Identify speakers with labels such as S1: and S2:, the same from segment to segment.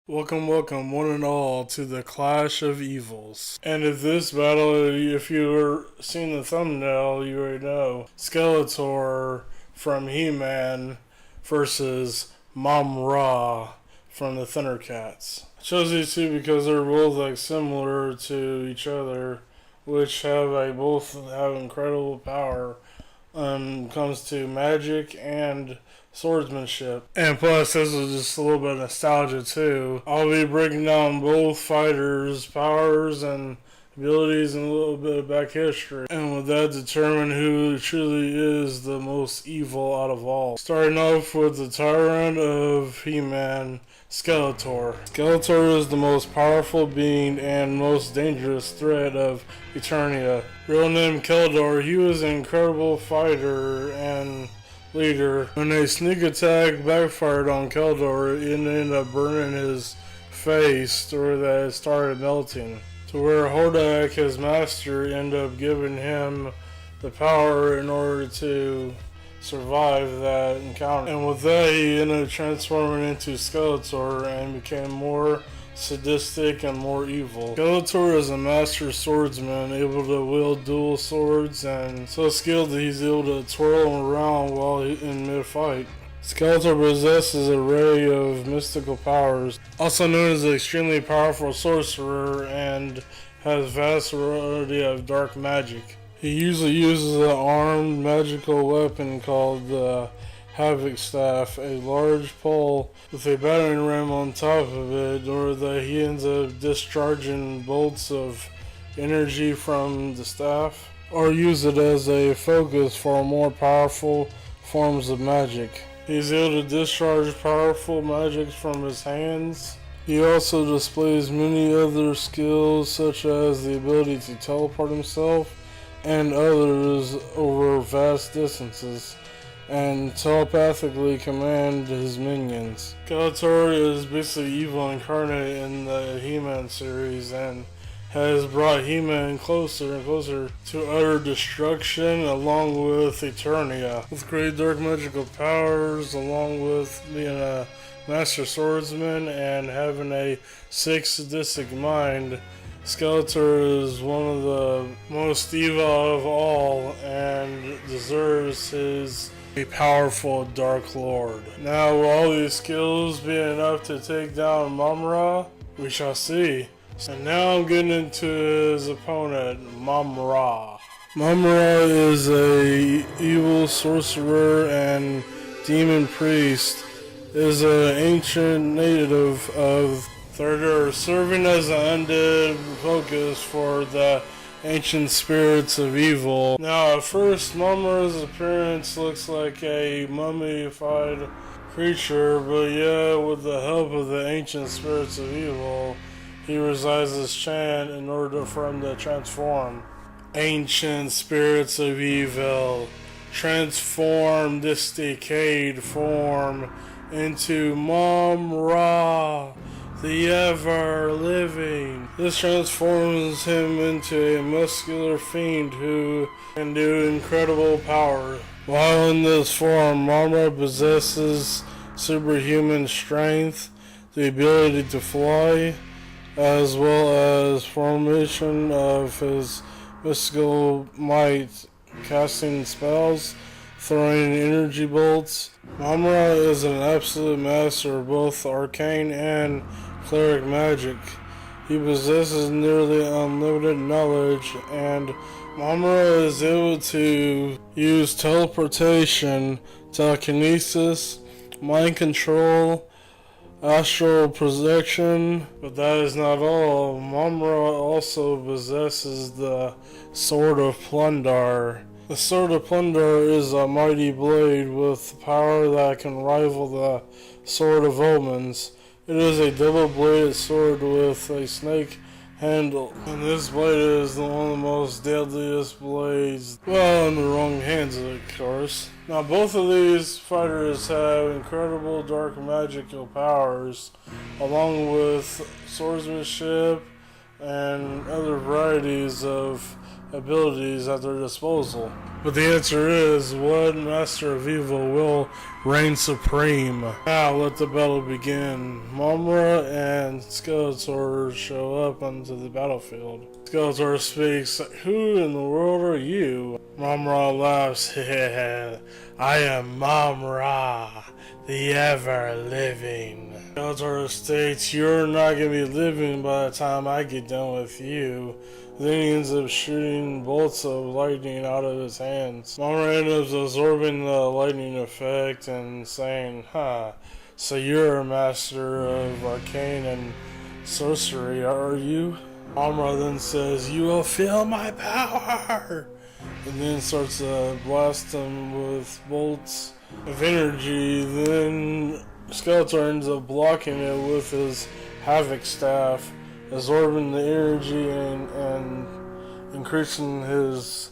S1: Welcome, one and all, to the Clash of Evils. And if this battle, if you've seen the thumbnail, you already know Skeletor from He-Man versus Mumm-Ra from the Thundercats. I chose these two because they're both similar to each other, which both have incredible power when it comes to magic and swordsmanship. And plus, this is just a little bit of nostalgia too. I'll be breaking down both fighters' powers and abilities and a little bit of back history. And with that, determine who truly is the most evil out of all. Starting off with the tyrant of He-Man, Skeletor. Skeletor is the most powerful being and most dangerous threat of Eternia. Real name Skeletor, he was an incredible fighter and leader. When a sneak attack backfired on Skeletor, it ended up burning his face to where that started melting. To where Hordak, his master, ended up giving him the power in order to survive that encounter. And with that, he ended up transforming into Skeletor and became more sadistic and more evil. Skeletor is a master swordsman, able to wield dual swords and so skilled that he's able to twirl them around while in mid-fight. Skeletor possesses an array of mystical powers, also known as an extremely powerful sorcerer, and has vast variety of dark magic. He usually uses an armed magical weapon called the Havoc Staff, a large pole with a battering ram on top of it, or that he ends up discharging bolts of energy from the staff, or use it as a focus for more powerful forms of magic. He's able to discharge powerful magic from his hands. He also displays many other skills, such as the ability to teleport himself and others over vast distances, and telepathically command his minions. Skeletor is basically evil incarnate in the He-Man series and has brought He-Man closer and closer to utter destruction, along with Eternia. With great dark magical powers, along with being a master swordsman and having a sick sadistic mind, Skeletor is one of the most evil of all and deserves his a powerful Dark Lord. Now, will all these skills be enough to take down Mumm-Ra? We shall see. And now I'm getting into his opponent, Mumm-Ra. Mumm-Ra is a evil sorcerer and demon priest. Is an ancient native of Third Earth, serving as an undead focus for the ancient spirits of evil. Now, at first, Mumm-Ra's appearance looks like a mummified creature, but yeah, with the help of the ancient spirits of evil, he recites this chant in order for him to transform. Ancient spirits of evil, transform this decayed form into Mumm-Ra, the ever-living. This transforms him into a muscular fiend who can do incredible power. While in this form, Mumm-Ra possesses superhuman strength, the ability to fly, as well as formation of his mystical might, casting spells, throwing energy bolts. Mumm-Ra is an absolute master of both arcane and cleric magic. He possesses nearly unlimited knowledge, and Mumm-Ra is able to use teleportation, telekinesis, mind control, astral projection. But that is not all. Mumm-Ra also possesses the Sword of Plunder. The Sword of Plunder is a mighty blade with power that can rival the Sword of Omens. It is a double-bladed sword with a snake handle, and this blade is one of the most deadliest blades, well, in the wrong hands, of course. Now, both of these fighters have incredible dark magical powers, along with swordsmanship and other varieties of abilities at their disposal. But the answer is, what Master of Evil will reign supreme? Now let the battle begin. Mumm-Ra and Skeletor show up onto the battlefield. Skeletor speaks, "Who in the world are you?" Mumm-Ra laughs, "I am Mumm-Ra, the ever-living." Skeletor states, "You're not going to be living by the time I get done with you." Then he ends up shooting bolts of lightning out of his hands. Mumm-Ra ends up absorbing the lightning effect and saying, so you're a master of arcane and sorcery, are you?" Mumm-Ra then says, "You will feel my power!" And then starts to blast him with bolts of energy. Then Skeletor ends up blocking it with his Havoc Staff, absorbing the energy and increasing his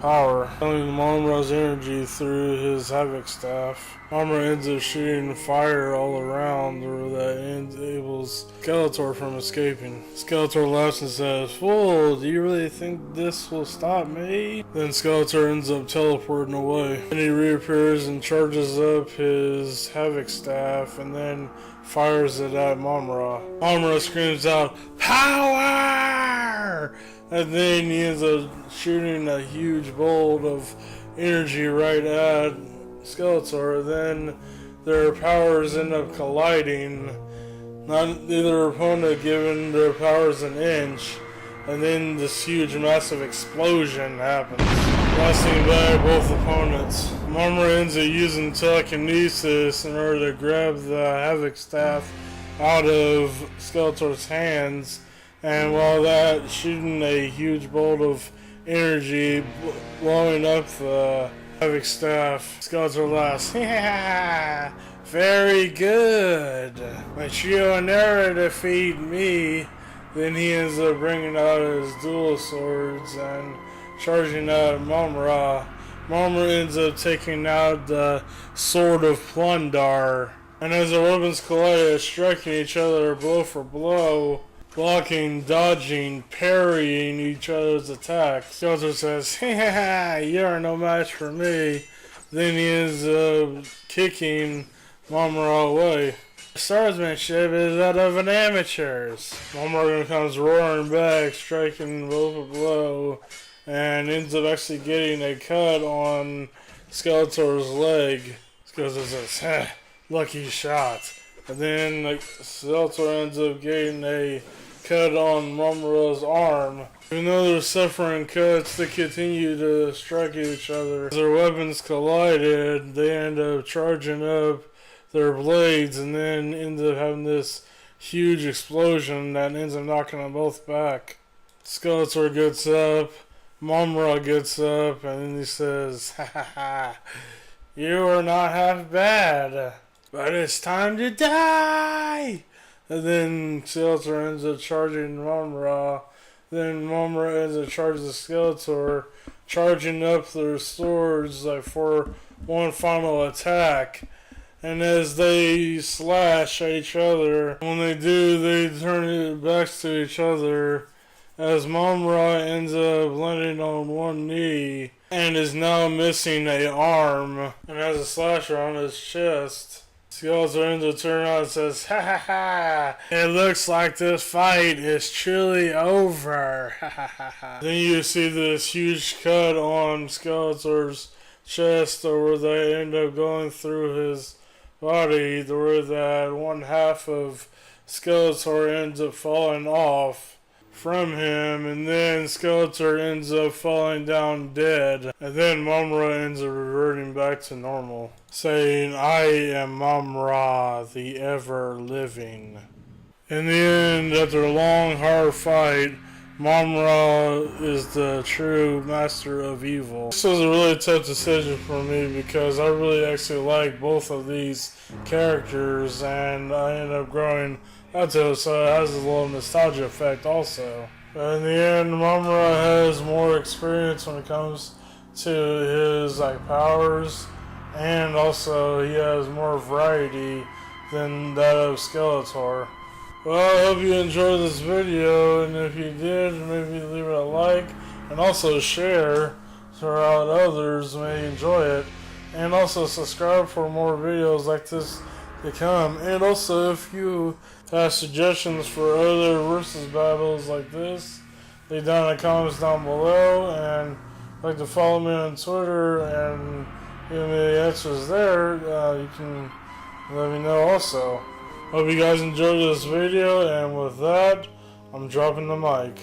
S1: power, channeling Mumm-Ra's energy through his Havoc Staff. Mumm-Ra ends up shooting fire all around that enables Skeletor from escaping. Skeletor laughs and says, "Fool, do you really think this will stop me?" Then Skeletor ends up teleporting away. Then he reappears and charges up his Havoc Staff and then fires it at Mumm-Ra. Mumm-Ra screams out, "Power!" And then he ends up shooting a huge bolt of energy right at Skeletor. Then their powers end up colliding. Neither opponent giving their powers an inch. And then this huge massive explosion happens, blasting back both opponents. Mumm-Ra ends up using telekinesis in order to grab the Havoc Staff out of Skeletor's hands, and while that, shooting a huge bolt of energy, blowing up the Havoc Staff. Skeletor laughs, "Yeah, very good, but you'll never defeat me." Then he ends up bringing out his dual swords and charging at Mumm-Ra. Mumm-Ra ends up taking out the Sword of Plunder, and as the weapons collide, striking each other blow for blow, blocking, dodging, parrying each other's attacks. Skeletor says, "You're no match for me." Then he ends up kicking Mumm-Ra away. "Swordsmanship is that of an amateur's." Mumm-Ra comes roaring back, striking blow for blow, and ends up actually getting a cut on Skeletor's leg. Skeletor says, "Lucky shot." And then Skeletor ends up getting a cut on Mumm-Ra's arm. Even though they're suffering cuts, they continue to strike each other. As their weapons collided, they end up charging up their blades and then end up having this huge explosion that ends up knocking them both back. Skeletor gets up, Mumm-Ra gets up, and then he says, "You are not half bad, but it's time to die!" And then Skeletor ends up charging Mumm-Ra. Then Mumm-Ra ends up charging Skeletor, charging up their swords for one final attack. And as they slash at each other, when they do, they turn it back to each other. As Mumm-Ra ends up landing on one knee and is now missing an arm and has a slasher on his chest. Skeletor ends up turning around and says, "It looks like this fight is truly over." Then you see this huge cut on Skeletor's chest, where they end up going through his body, where that one half of Skeletor ends up falling off from him, and then Skeletor ends up falling down dead, and then Mumm-Ra ends up reverting back to normal, saying, "I am Mumm-Ra, the ever-living." In the end, after a long, hard fight, Mumm-Ra is the true master of evil. This was a really tough decision for me because I really actually like both of these characters, and I ended up growing up to it, so it has a little nostalgia effect also. But in the end, Mumm-Ra has more experience when it comes to his powers, and also he has more variety than that of Skeletor. Well, I hope you enjoyed this video, and if you did, maybe leave it a like, and also share, so others may enjoy it. And also subscribe for more videos like this to come. And also, if you have suggestions for other versus battles like this, leave down in the comments down below. And like to follow me on Twitter and give me the answers there, you can let me know also. Hope you guys enjoyed this video, and with that, I'm dropping the mic.